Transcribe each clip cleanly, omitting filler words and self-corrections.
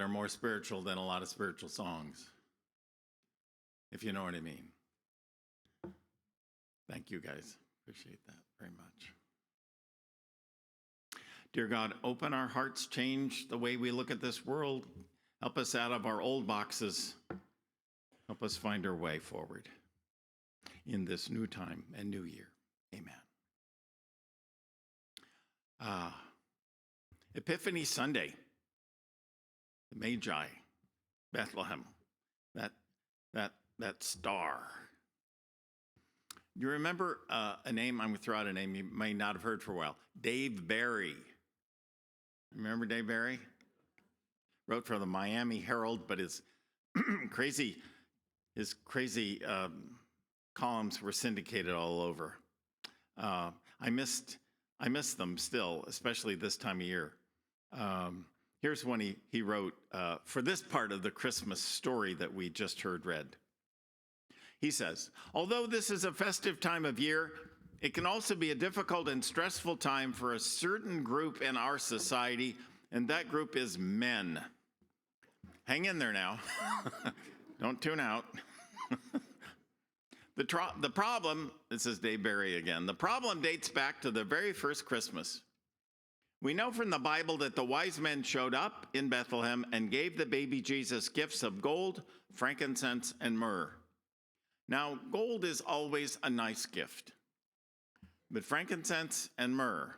are more spiritual than a lot of spiritual songs, if you know what I mean. Thank you, guys. Appreciate that very much. Dear God, open our hearts, change the way we look at this world. Help us out of our old boxes. Help us find our way forward in this new time and new year. Amen. Epiphany Sunday, the Magi, Bethlehem, that star. You remember a name? I'm going to throw out a name you may not have heard for a while. Dave Barry. Remember Dave Barry? Wrote for the Miami Herald, but his crazy columns were syndicated all over. I miss them still, especially this time of year. Here's one he wrote for this part of the Christmas story that we just heard read. He says, although this is a festive time of year, it can also be a difficult and stressful time for a certain group in our society, and that group is men. Hang in there now. Don't tune out. The problem, this is Dave Barry again, the problem dates back to the very first Christmas. We know from the Bible that the wise men showed up in Bethlehem and gave the baby Jesus gifts of gold, frankincense, and myrrh. Now, gold is always a nice gift, but frankincense and myrrh,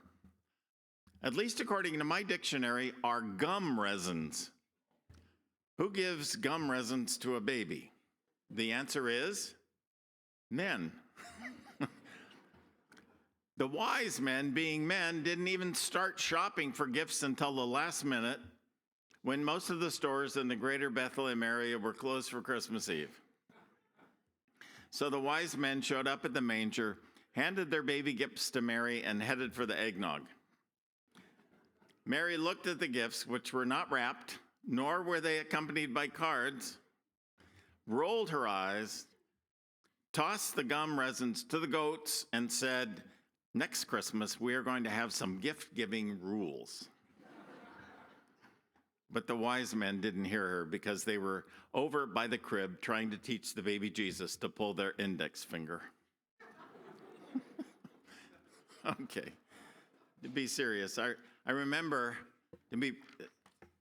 at least according to my dictionary, are gum resins. Who gives gum resins to a baby? The answer is men. The wise men, being men, didn't even start shopping for gifts until the last minute, when most of the stores in the greater Bethlehem area were closed for Christmas Eve. So the wise men showed up at the manger, handed their baby gifts to Mary, and headed for the eggnog. Mary looked at the gifts, which were not wrapped, nor were they accompanied by cards, rolled her eyes, tossed the gum resins to the goats, and said, next Christmas, we are going to have some gift-giving rules. But the wise men didn't hear her because they were over by the crib trying to teach the baby Jesus to pull their index finger. Okay, to be serious, I remember, to be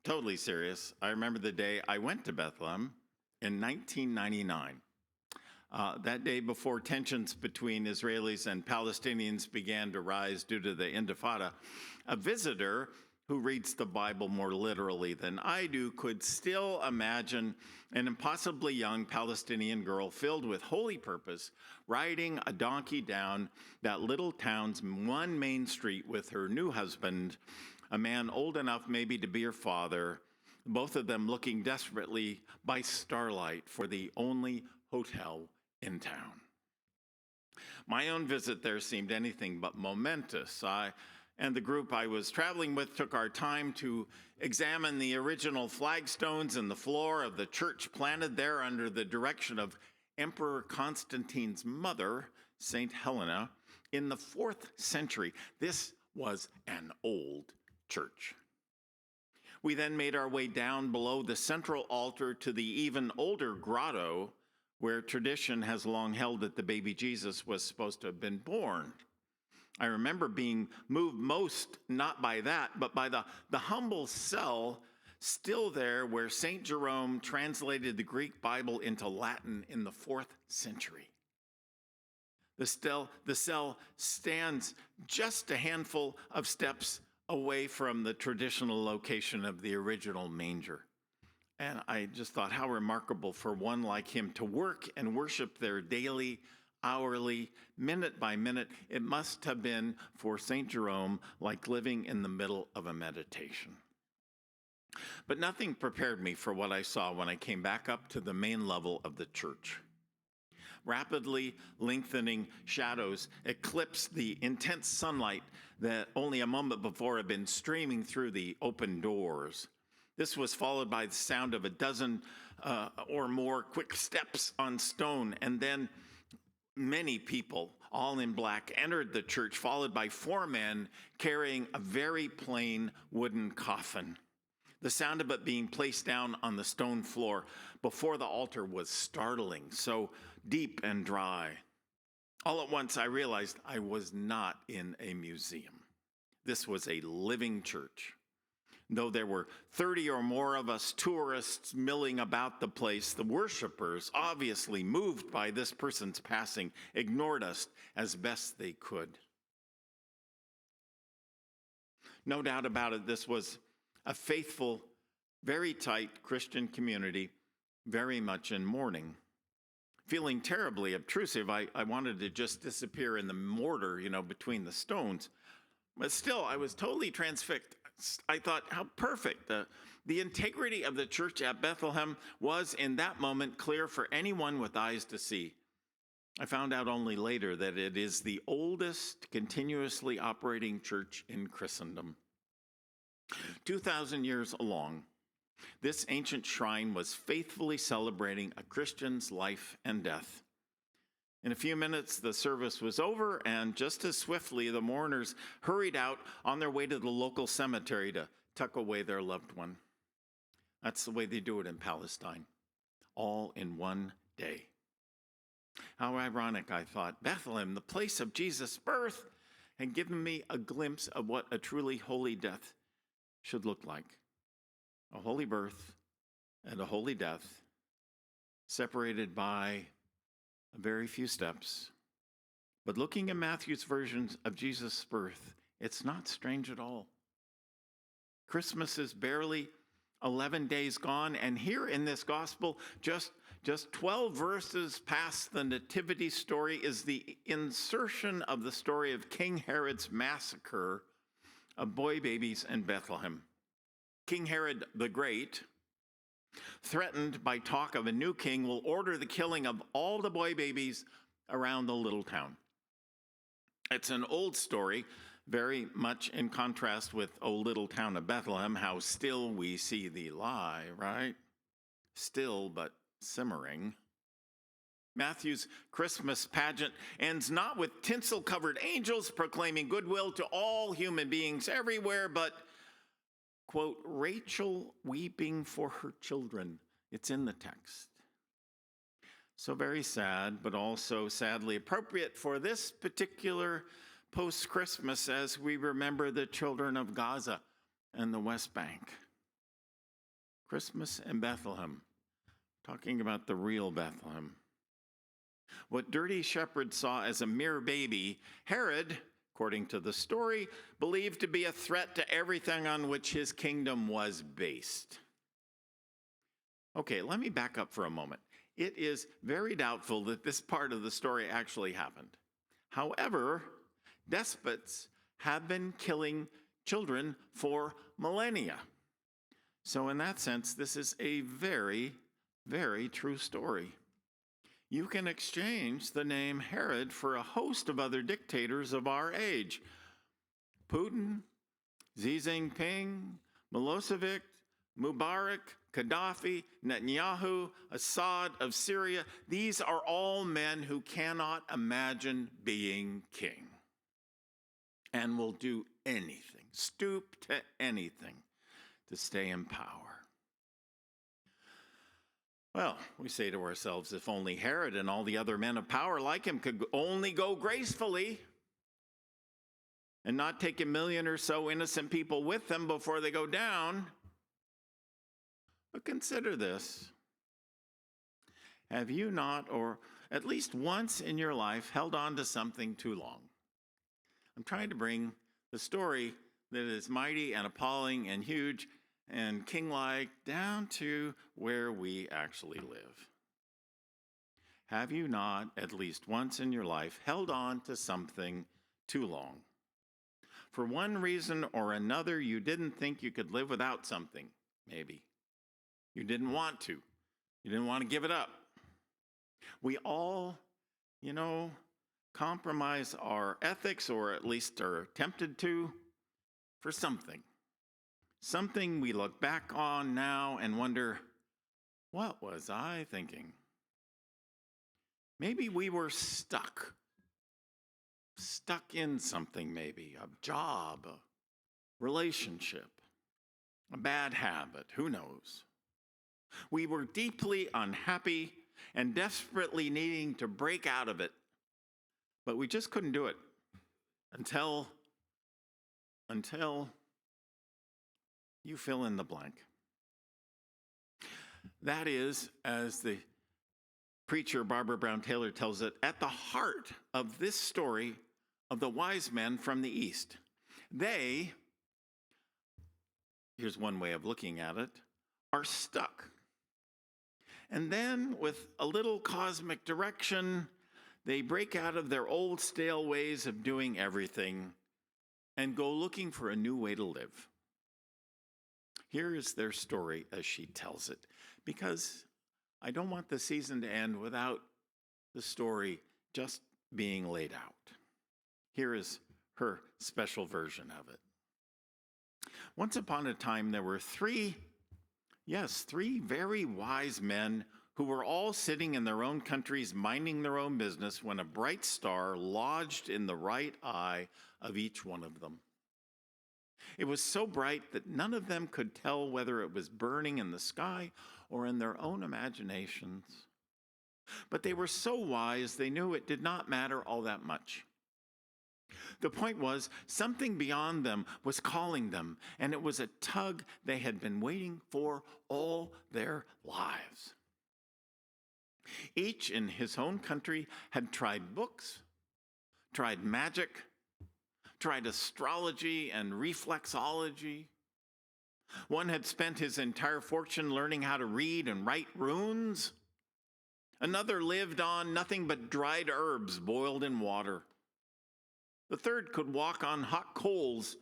totally serious, I remember the day I went to Bethlehem in 1999. That day before tensions between Israelis and Palestinians began to rise due to the Intifada, a visitor who reads the Bible more literally than I do could still imagine an impossibly young Palestinian girl filled with holy purpose riding a donkey down that little town's one main street with her new husband, a man old enough maybe to be her father, both of them looking desperately by starlight for the only hotel in town. My own visit there seemed anything but momentous. I and the group I was traveling with took our time to examine the original flagstones in the floor of the church planted there under the direction of Emperor Constantine's mother, St. Helena, in the 4th century. This was an old church. We then made our way down below the central altar to the even older grotto, where tradition has long held that the baby Jesus was supposed to have been born. I remember being moved most not by that, but by the humble cell still there where St. Jerome translated the Greek Bible into Latin in the 4th century. The cell stands just a handful of steps away from the traditional location of the original manger. And I just thought how remarkable for one like him to work and worship there daily, hourly, minute by minute. It must have been for St. Jerome like living in the middle of a meditation. But nothing prepared me for what I saw when I came back up to the main level of the church. Rapidly lengthening shadows eclipsed the intense sunlight that only a moment before had been streaming through the open doors. This was followed by the sound of a dozen or more quick steps on stone, and then many people, all in black, entered the church, followed by 4 men carrying a very plain wooden coffin. The sound of it being placed down on the stone floor before the altar was startling, so deep and dry. All at once, I realized I was not in a museum. This was a living church. Though there were 30 or more of us tourists milling about the place, the worshipers, obviously moved by this person's passing, ignored us as best they could. No doubt about it, this was a faithful, very tight Christian community, very much in mourning. Feeling terribly obtrusive, I wanted to just disappear in the mortar, between the stones. But still, I was totally transfixed. I thought, how perfect. The integrity of the church at Bethlehem was in that moment clear for anyone with eyes to see. I found out only later that it is the oldest continuously operating church in Christendom. 2,000 years along, this ancient shrine was faithfully celebrating a Christian's life and death. In a few minutes, the service was over, and just as swiftly, the mourners hurried out on their way to the local cemetery to tuck away their loved one. That's the way they do it in Palestine, all in one day. How ironic, I thought. Bethlehem, the place of Jesus' birth, had given me a glimpse of what a truly holy death should look like. A holy birth and a holy death, separated by a very few steps. But looking at Matthew's versions of Jesus' birth, it's not strange at all. Christmas is barely 11 days gone, and here in this gospel, just 12 verses past the nativity story, is the insertion of the story of King Herod's massacre of boy babies in Bethlehem. King Herod the Great, threatened by talk of a new king, will order the killing of all the boy babies around the little town. It's an old story, very much in contrast with O little town of Bethlehem, how still we see thee lie, right? Still, but simmering. Matthew's Christmas pageant ends not with tinsel-covered angels proclaiming goodwill to all human beings everywhere, but, quote, Rachel weeping for her children. It's in the text. So very sad, but also sadly appropriate for this particular post-Christmas as we remember the children of Gaza and the West Bank. Christmas in Bethlehem, talking about the real Bethlehem. What dirty shepherds saw as a mere baby, Herod, according to the story, believed to be a threat to everything on which his kingdom was based. Okay, let me back up for a moment. It is very doubtful that this part of the story actually happened. However, despots have been killing children for millennia. So in that sense, this is a very, very true story. You can exchange the name Herod for a host of other dictators of our age. Putin, Xi Jinping, Milosevic, Mubarak, Gaddafi, Netanyahu, Assad of Syria. These are all men who cannot imagine being king and will do anything, stoop to anything to stay in power. Well, we say to ourselves, if only Herod and all the other men of power like him could only go gracefully and not take 1 million or so innocent people with them before they go down. But consider this. Have you not, or at least once in your life, held on to something too long? I'm trying to bring the story that is mighty and appalling and huge and king-like down to where we actually live. Have you not, at least once in your life, held on to something too long? For one reason or another, you didn't think you could live without something, maybe. You didn't want to. You didn't want to give it up. We all, compromise our ethics, or at least are tempted to, for something. Something we look back on now and wonder, what was I thinking? Maybe we were stuck in something maybe, a job, a relationship, a bad habit, who knows? We were deeply unhappy and desperately needing to break out of it, but we just couldn't do it until you fill in the blank. That is, as the preacher Barbara Brown Taylor tells it, at the heart of this story of the wise men from the East. They, here's one way of looking at it, are stuck. And then, with a little cosmic direction, they break out of their old stale ways of doing everything and go looking for a new way to live. Here is their story as she tells it, because I don't want the season to end without the story just being laid out. Here is her special version of it. Once upon a time, there were three very wise men who were all sitting in their own countries, minding their own business, when a bright star lodged in the right eye of each one of them. It was so bright that none of them could tell whether it was burning in the sky or in their own imaginations. But they were so wise, they knew it did not matter all that much. The point was, something beyond them was calling them, and it was a tug they had been waiting for all their lives. Each in his own country had tried books, tried magic, tried astrology and reflexology. One had spent his entire fortune learning how to read and write runes. Another lived on nothing but dried herbs boiled in water. The third could walk on hot coals,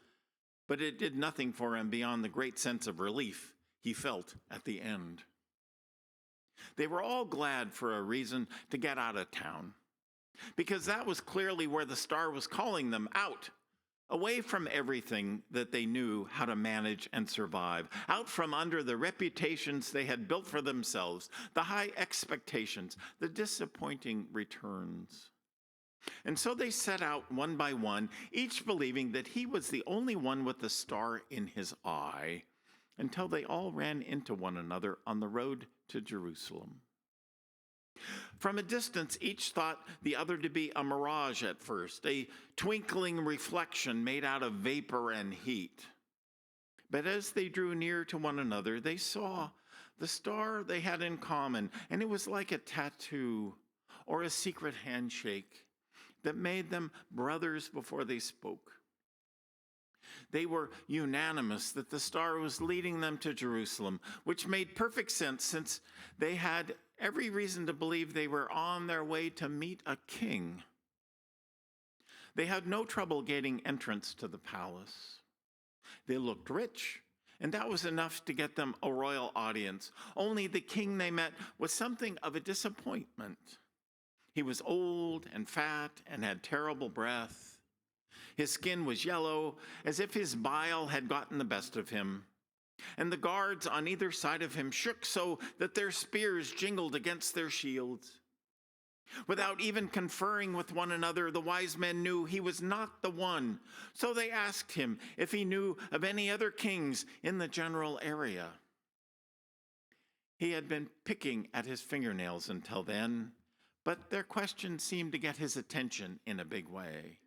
but it did nothing for him beyond the great sense of relief he felt at the end. They were all glad for a reason to get out of town, because that was clearly where the star was calling them out, away from everything that they knew how to manage and survive, out from under the reputations they had built for themselves, the high expectations, the disappointing returns. And so they set out one by one, each believing that he was the only one with the star in his eye, until they all ran into one another on the road to Jerusalem. From a distance, each thought the other to be a mirage at first, a twinkling reflection made out of vapor and heat. But as they drew near to one another, they saw the star they had in common, and it was like a tattoo or a secret handshake that made them brothers before they spoke. They were unanimous that the star was leading them to Jerusalem, which made perfect sense since they had every reason to believe they were on their way to meet a king. They had no trouble gaining entrance to the palace. They looked rich, and that was enough to get them a royal audience. Only the king they met was something of a disappointment. He was old and fat and had terrible breath. His skin was yellow, as if his bile had gotten the best of him. And the guards on either side of him shook so that their spears jingled against their shields. Without even conferring with one another, the wise men knew he was not the one. So they asked him if he knew of any other kings in the general area. He had been picking at his fingernails until then, but their question seemed to get his attention in a big way.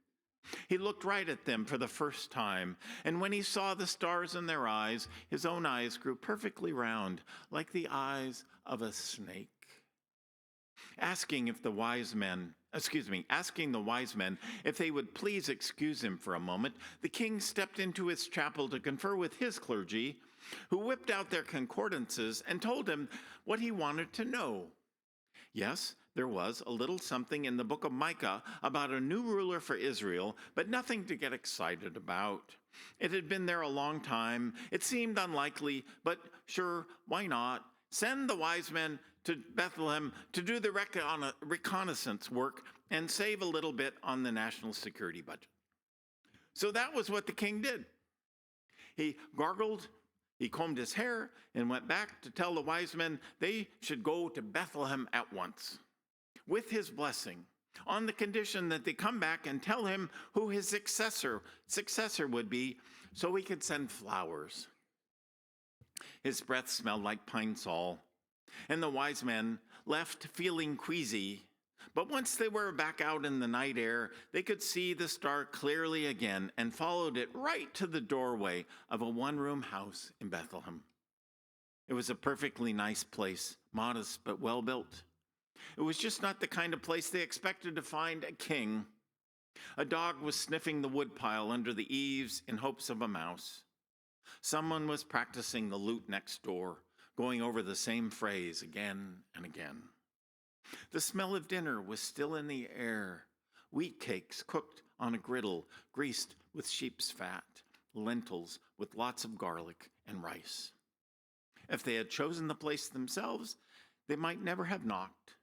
He looked right at them for the first time, and when he saw the stars in their eyes, his own eyes grew perfectly round, like the eyes of a snake. Asking the wise men if they would please excuse him for a moment, the king stepped into his chapel to confer with his clergy, who whipped out their concordances and told him what he wanted to know. Yes, there was a little something in the book of Micah about a new ruler for Israel, but nothing to get excited about. It had been there a long time. It seemed unlikely, but sure, why not? Send the wise men to Bethlehem to do the reconnaissance work and save a little bit on the national security budget. So that was what the king did. He gargled, he combed his hair, and went back to tell the wise men they should go to Bethlehem at once, with his blessing, on the condition that they come back and tell him who his successor would be, so he could send flowers. His breath smelled like pine sol, and the wise men left feeling queasy. But once they were back out in the night air, they could see the star clearly again and followed it right to the doorway of a one-room house in Bethlehem. It was a perfectly nice place, modest but well-built. It was just not the kind of place they expected to find a king. A dog was sniffing the woodpile under the eaves in hopes of a mouse. Someone was practicing the lute next door, going over the same phrase again and again. The smell of dinner was still in the air. Wheat cakes cooked on a griddle, greased with sheep's fat, lentils with lots of garlic and rice. If they had chosen the place themselves, they might never have knocked.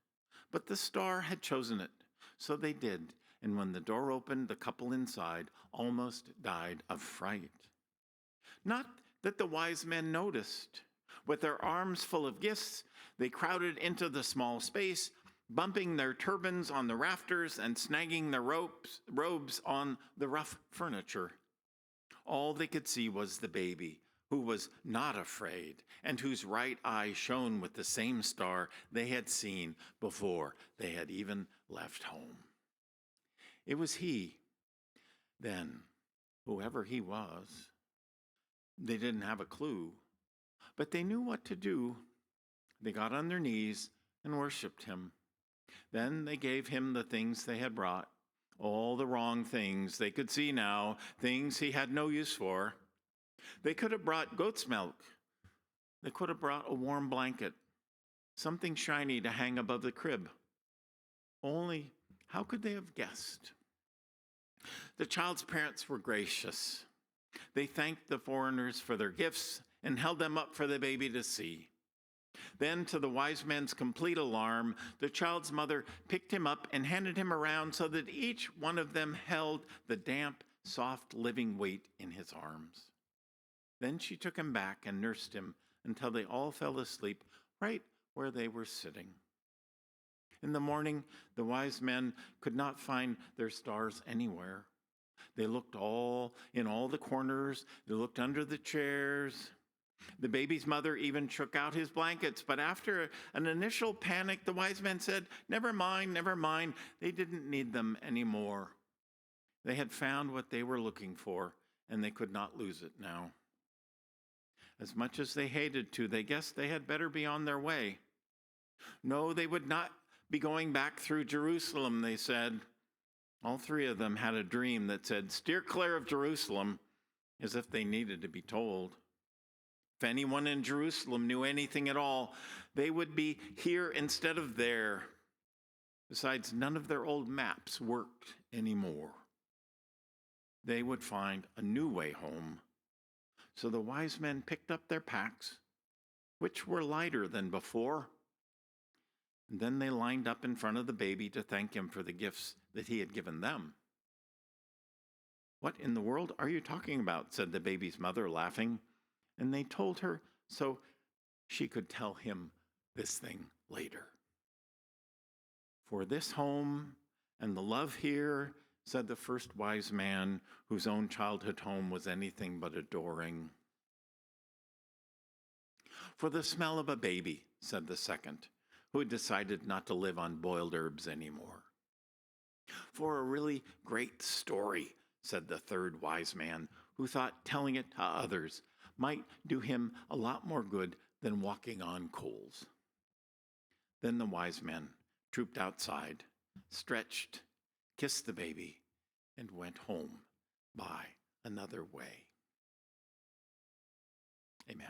But the star had chosen it, so they did, and when the door opened, the couple inside almost died of fright. Not that the wise men noticed. With their arms full of gifts, they crowded into the small space, bumping their turbans on the rafters and snagging their robes on the rough furniture. All they could see was the baby, who was not afraid, and whose right eye shone with the same star they had seen before they had even left home. It was he, then, whoever he was. They didn't have a clue, but they knew what to do. They got on their knees and worshiped him. Then they gave him the things they had brought, all the wrong things they could see now, things he had no use for. They could have brought goat's milk. They could have brought a warm blanket, something shiny to hang above the crib. Only, how could they have guessed? The child's parents were gracious. They thanked the foreigners for their gifts and held them up for the baby to see. Then, to the wise men's complete alarm, the child's mother picked him up and handed him around so that each one of them held the damp, soft, living weight in his arms. Then she took him back and nursed him until they all fell asleep right where they were sitting. In the morning, the wise men could not find their stars anywhere. They looked in all the corners. They looked under the chairs. The baby's mother even shook out his blankets, but after an initial panic, the wise men said, never mind, never mind. They didn't need them anymore. They had found what they were looking for, and they could not lose it now. As much as they hated to, they guessed they had better be on their way. No, they would not be going back through Jerusalem, they said. All three of them had a dream that said, steer clear of Jerusalem, as if they needed to be told. If anyone in Jerusalem knew anything at all, they would be here instead of there. Besides, none of their old maps worked anymore. They would find a new way home. So the wise men picked up their packs, which were lighter than before, and then they lined up in front of the baby to thank him for the gifts that he had given them. What in the world are you talking about? Said the baby's mother, laughing. And they told her so she could tell him this thing later. For this home and the love here, said the first wise man, whose own childhood home was anything but adoring. For the smell of a baby, said the second, who had decided not to live on boiled herbs anymore. For a really great story, said the third wise man, who thought telling it to others might do him a lot more good than walking on coals. Then the wise men trooped outside, stretched, kissed the baby, and went home by another way. Amen.